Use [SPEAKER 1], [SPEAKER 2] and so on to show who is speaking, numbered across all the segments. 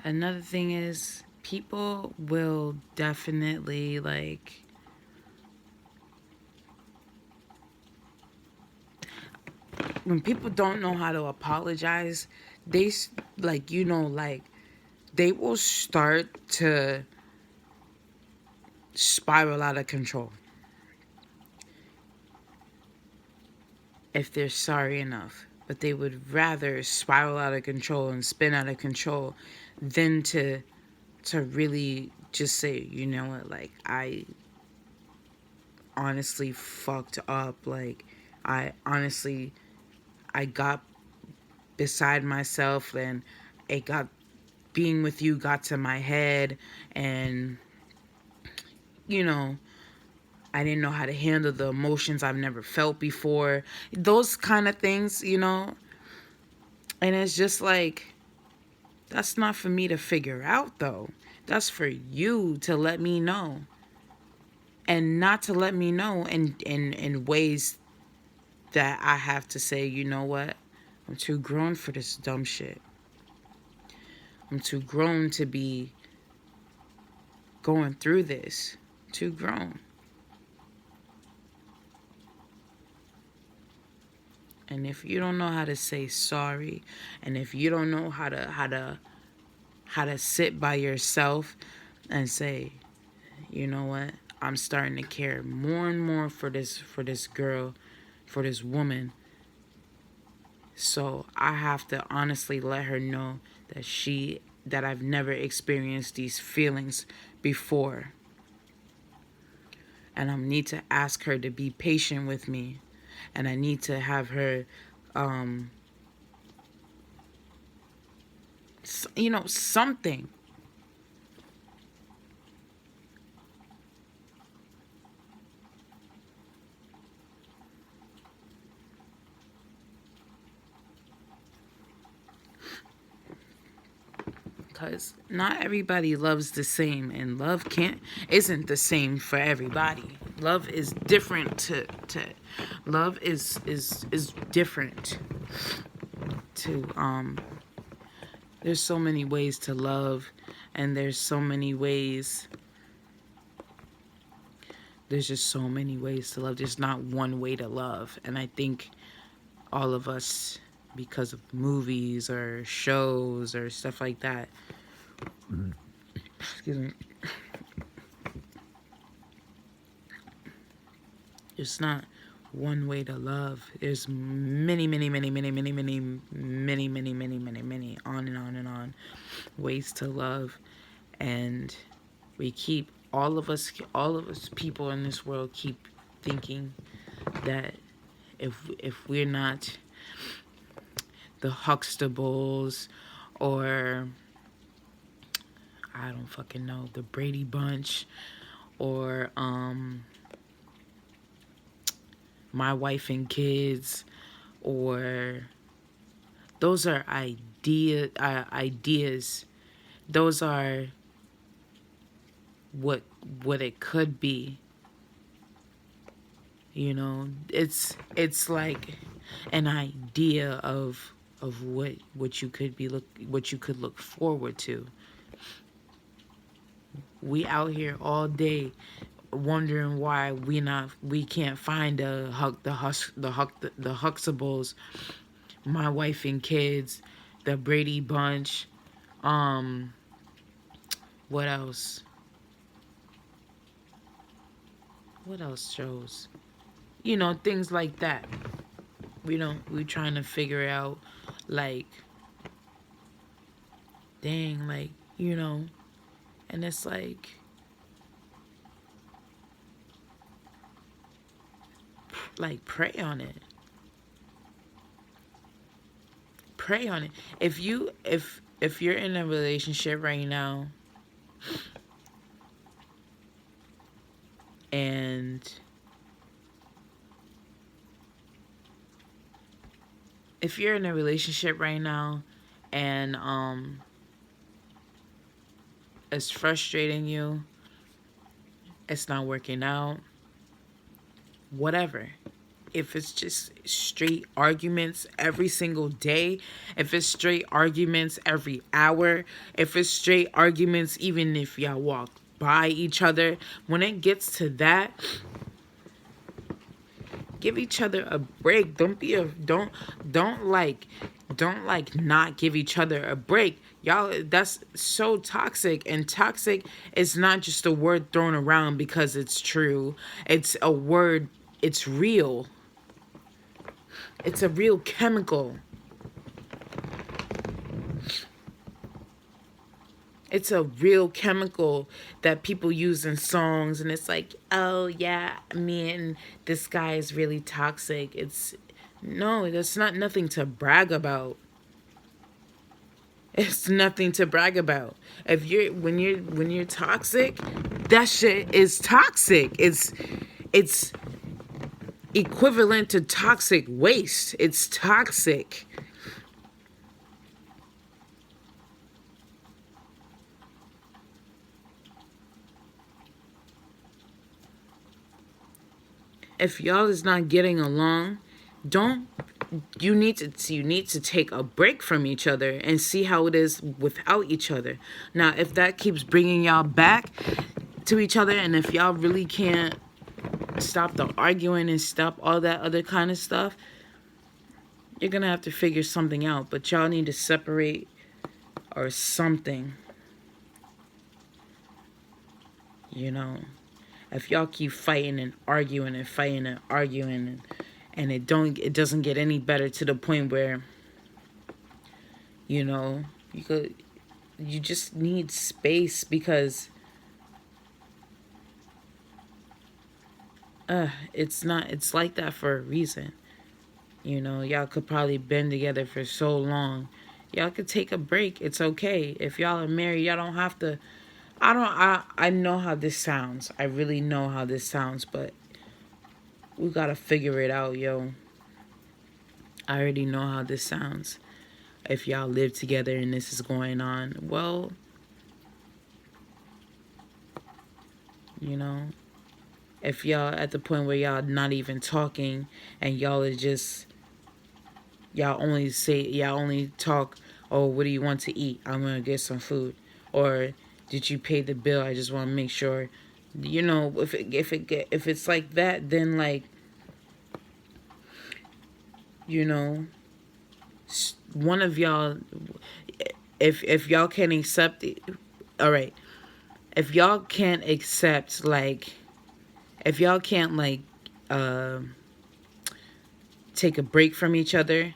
[SPEAKER 1] Another thing is, people will definitely, like, when people don't know how to apologize, they, like, like, they will start to spiral out of control if they're sorry enough. But they would rather spiral out of control and spin out of control than to really just say, you know what, like, I honestly fucked up. Like, I honestly, I got beside myself, and it got, being with you got to my head, and you know, I didn't know how to handle the emotions I've never felt before. Those kind of things, And it's just like, that's not for me to figure out, though. That's for you to let me know. And not to let me know in ways that I have to say, you know what? I'm too grown for this dumb shit. I'm too grown to be going through this. Too grown. And if you don't know how to say sorry, and if you don't know how to sit by yourself and say, you know what, I'm starting to care more and more for this girl, for this woman. So I have to honestly let her know that I've never experienced these feelings before. And I need to ask her to be patient with me. And I need to have her, something. Because not everybody loves the same, and love isn't the same for everybody. Love is different to love is different to there's so many ways to love, and there's just so many ways to love. There's not one way to love. And I think all of us, because of movies or shows or stuff like that, excuse me, it's not one way to love. There's many, many, many, many, many, many, many, many, many, many, many, on and on and on ways to love. And we keep, all of us people in this world keep thinking that if we're not the Huxtables, or I don't fucking know, the Brady Bunch, or My Wife and Kids, or those are ideas. Those are what it could be. It's like an idea of what you could look forward to. We out here all day wondering why we can't find the Huxtables, My Wife and Kids, the Brady Bunch, what else? What else shows? Things like that. We trying to figure out, like, dang, and it's like pray on it. Pray on it. If you're in a relationship right now, and if you're in a relationship right now and it's frustrating you, it's not working out, whatever, if it's just straight arguments every single day, if it's straight arguments every hour, if it's straight arguments even if y'all walk by each other, when it gets to that, give each other a break. Don't not give each other a break. Y'all, that's so toxic. And toxic is not just a word thrown around because it's true. It's a word, it's real. It's a real chemical. It's a real chemical that people use in songs, and it's like, oh yeah, me and this guy is really toxic. It's no, that's not nothing to brag about. It's nothing to brag about. If you're when you're toxic, that shit is toxic. It's equivalent to toxic waste. It's toxic. If y'all is not getting along, don't you need to take a break from each other and see how it is without each other. Now, if that keeps bringing y'all back to each other, and if y'all really can't stop the arguing and stop all that other kind of stuff, you're gonna have to figure something out. But y'all need to separate or something. You know, if y'all keep fighting and arguing and fighting and arguing, and it doesn't get any better to the point where, you know, you just need space, because it's like that for a reason. You know, y'all could probably been together for so long. Y'all could take a break. It's okay. If y'all are married, y'all don't have to. I know how this sounds. I really know how this sounds, but we gotta figure it out, yo. I already know how this sounds. If y'all live together and this is going on, well, you know, if y'all at the point where y'all not even talking and y'all are just, y'all only talk, oh, what do you want to eat? I'm gonna get some food. Or did you pay the bill? I just want to make sure. You know, if it's like that, then like, you know, one of y'all, if y'all can't accept it, all right. If y'all can't accept, like, if y'all can't like take a break from each other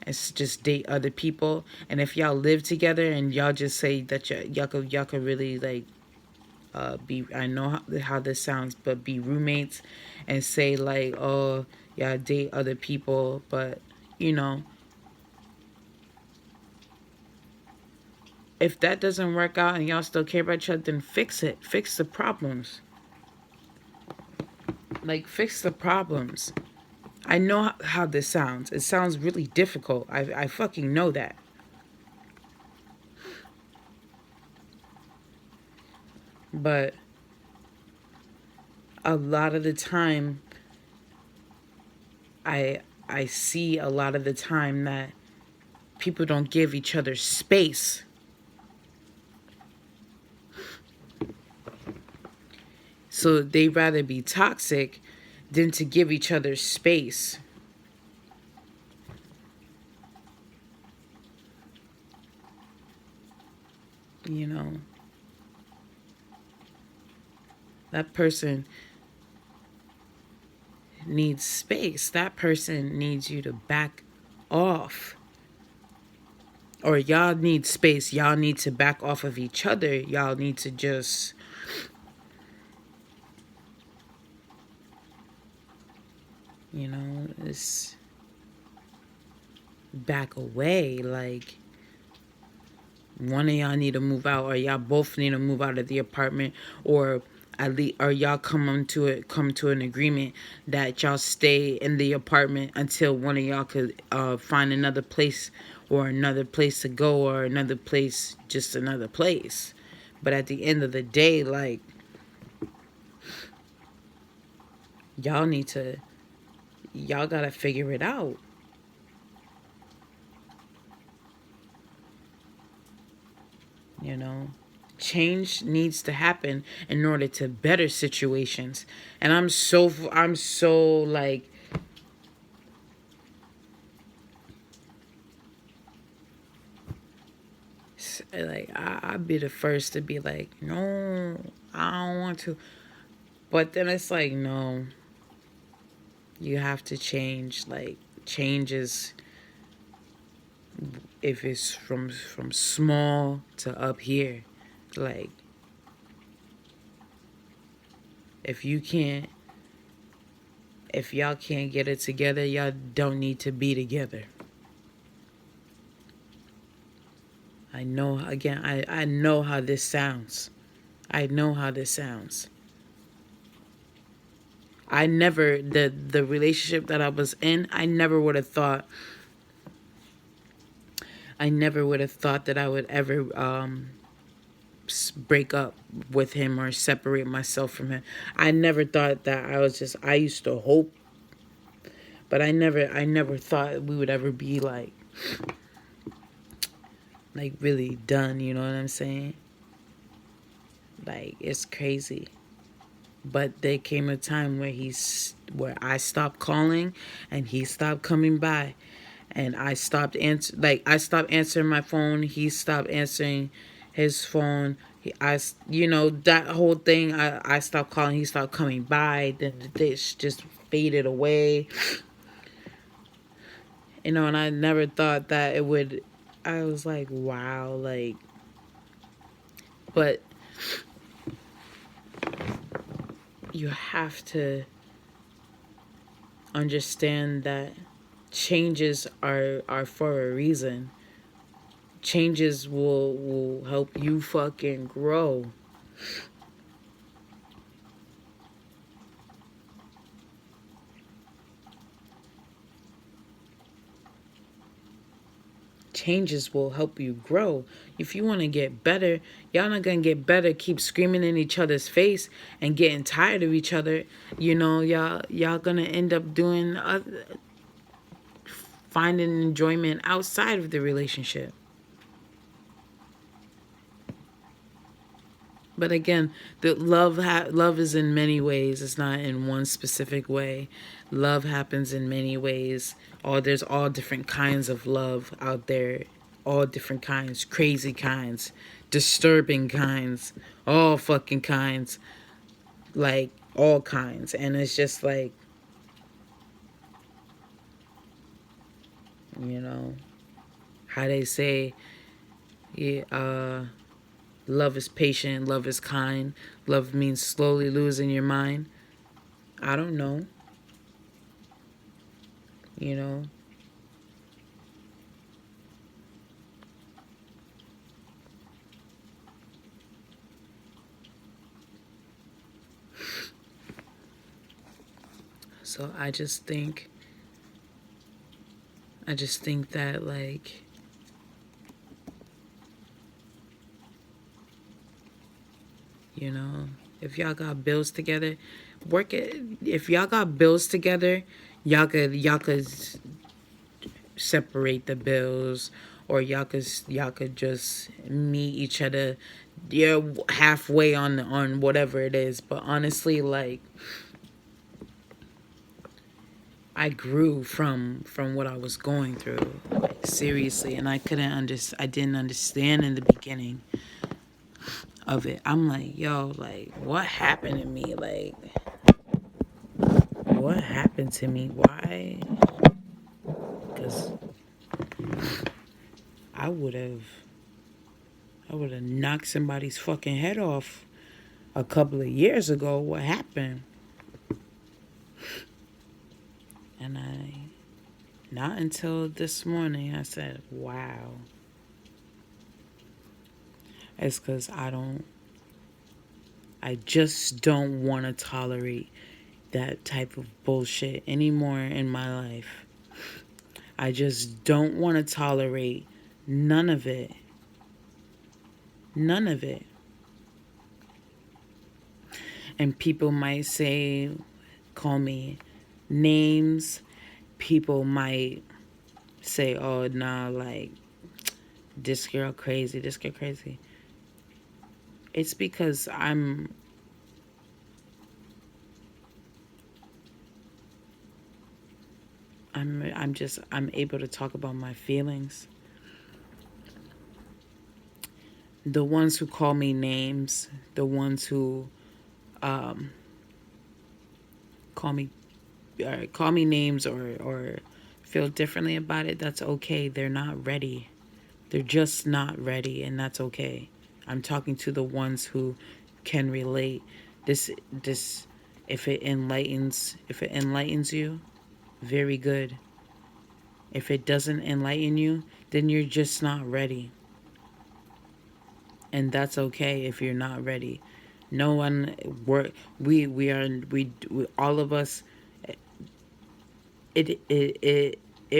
[SPEAKER 1] and just date other people, and if y'all live together and y'all just say that y'all could really like be, I know how this sounds, but be roommates and say like, oh, y'all date other people, but you know, if that doesn't work out and y'all still care about each other, then fix it. Fix the problems. Like, fix the problems. I know how this sounds. It sounds really difficult. I fucking know that. But a lot of the time, I see a lot of the time that people don't give each other space. So they rather be toxic than to give each other space. You know, that person needs space. That person needs you to back off. Or y'all need space. Y'all need to back off of each other. Y'all need to just, you know, just back away. Like, one of y'all need to move out, or y'all both need to move out of the apartment, or at least, or y'all come to an agreement that y'all stay in the apartment until one of y'all could find another place, or another place to go, or another place, just another place. But at the end of the day, like, y'all need to y'all gotta figure it out. You know, change needs to happen in order to better situations. And I'm so like I'd be the first to be like, no, I don't want to. But then it's like, no, you have to change. Like, changes, if it's from small to up here. Like, if you can't, if y'all can't get it together, y'all don't need to be together. I know, again, I know how this sounds. I know how this sounds. I never, the relationship that I was in, I never would have thought that I would ever break up with him or separate myself from him. I never thought that. I used to hope, but I never thought we would ever be like really done, you know what I'm saying? Like, it's crazy. But there came a time where I stopped calling and he stopped coming by, and I stopped answering my phone. He stopped answering his phone. That whole thing. I stopped calling. He stopped coming by. Then the dish just faded away. And I never thought that it would. I was like, wow, like, but you have to understand that changes are for a reason. Changes will help you fucking grow. Changes will help you grow. If you want to get better, y'all not gonna get better. Keep screaming in each other's face and getting tired of each other. Y'all gonna end up finding enjoyment outside of the relationship. But again, the love is in many ways. It's not in one specific way. Love happens in many ways. There's all different kinds of love out there. All different kinds, crazy kinds, disturbing kinds, all fucking kinds, like all kinds. And it's just like, you know, how they say, yeah, love is patient, love is kind, love means slowly losing your mind. I don't know. You know. So I just think that, like, if y'all got bills together, work it. If y'all got bills together, y'all could separate the bills, or y'all could just meet each other, yeah, halfway on whatever it is. But honestly, like, I grew from what I was going through, like, seriously, and I didn't understand in the beginning of it. I'm like, yo, like, what happened to me? Like, what happened to me? Why? Because I would have knocked somebody's fucking head off a couple of years ago. What happened? And not until this morning, I said, wow. It's because I just don't want to tolerate that type of bullshit anymore in my life. I just don't want to tolerate none of it. None of it. And people might call me names, people might say, oh, nah, like, this girl crazy, this girl crazy. It's because I'm able to talk about my feelings. The ones who call me names, the ones who um, call me call me names or feel differently about it, that's okay. They're not ready. They're just not ready, and that's okay. I'm talking to the ones who can relate. This if it enlightens you, very good. If it doesn't enlighten you, then you're just not ready. And that's okay if you're not ready. No one work we all of us, it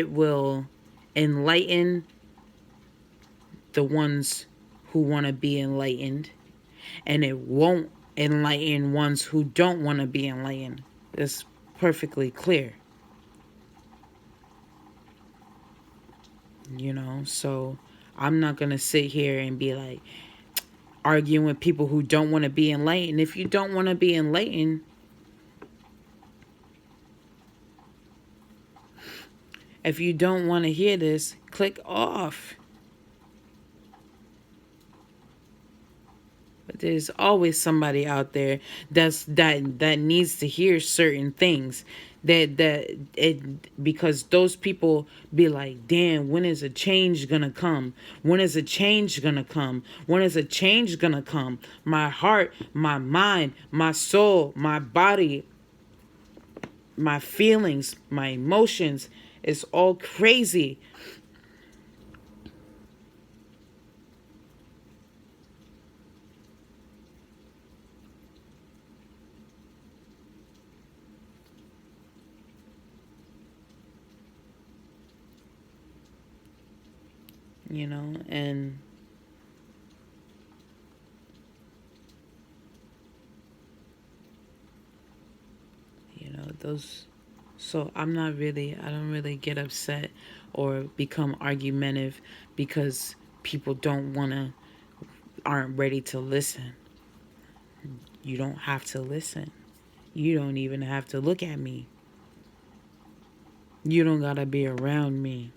[SPEAKER 1] will enlighten the ones who want to be enlightened, and it won't enlighten ones who don't want to be enlightened. It's perfectly clear, so I'm not going to sit here and be like arguing with people who don't want to be enlightened. If you don't want to be enlightened, if you don't want to hear this, click off. But there's always somebody out there that needs to hear certain things. Because those people be like, damn, when is a change gonna come? When is a change gonna come? When is a change gonna come? My heart, my mind, my soul, my body, my feelings, my emotions is all crazy. And those. So I don't really get upset or become argumentative because people aren't ready to listen. You don't have to listen. You don't even have to look at me. You don't gotta be around me.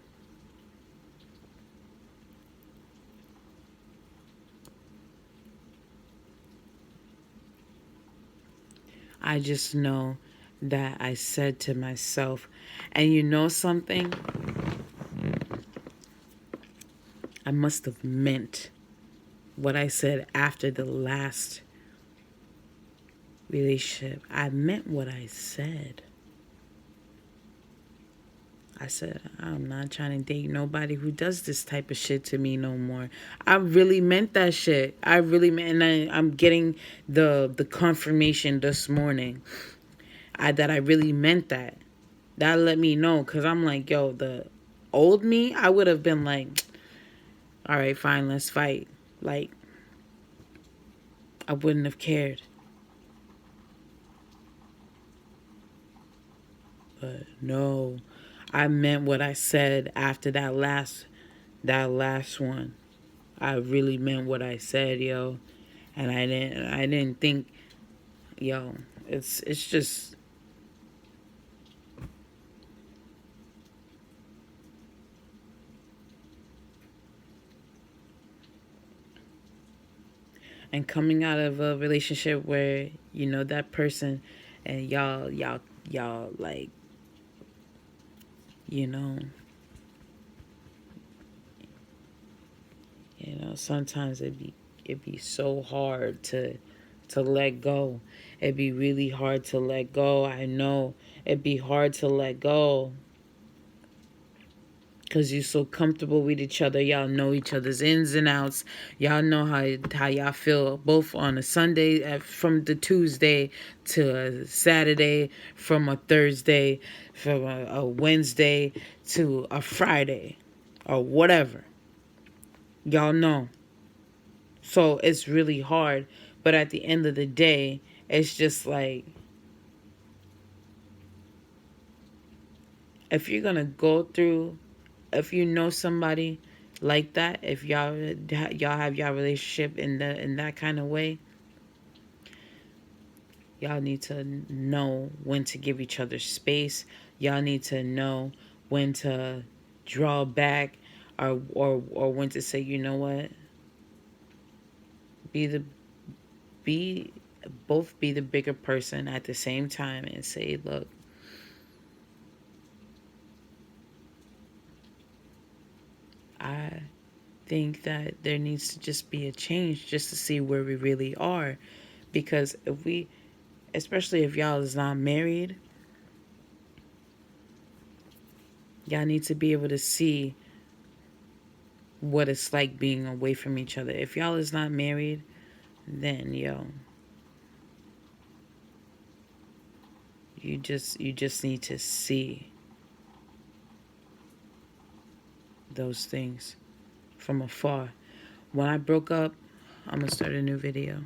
[SPEAKER 1] I just know that I said to myself, and you know something? I must have meant what I said after the last relationship. I meant what I said. I said, I'm not trying to date nobody who does this type of shit to me no more. I really meant that shit. I really meant, and I'm getting the confirmation this morning that I really meant that. That let me know, because I'm like, yo, the old me, I would have been like, all right, fine, let's fight. Like, I wouldn't have cared. But no, I meant what I said after that last one. I really meant what I said, yo. And I didn't think, yo, it's just, and coming out of a relationship where that person, and y'all like, you know sometimes it'd be so hard to let go. It'd be really hard to let go. I know it'd be hard to let go because you're so comfortable with each other. Y'all know each other's ins and outs. Y'all know how y'all feel both on a Sunday, from the Tuesday to a Saturday, from a Thursday, from a Wednesday to a Friday, or whatever. Y'all know. So it's really hard. But at the end of the day, it's just like, If you're gonna go through, if you know somebody like that, if y'all have y'all relationship in that kind of way, y'all need to know when to give each other space. Y'all need to know when to draw back, or when to say, you know what, be the be both be the bigger person at the same time and say, look, I think that there needs to just be a change just to see where we really are. Because if we, especially if y'all is not married, y'all need to be able to see what it's like being away from each other. If y'all is not married, then you just need to see those things from afar. When I broke up, I'm gonna start a new video.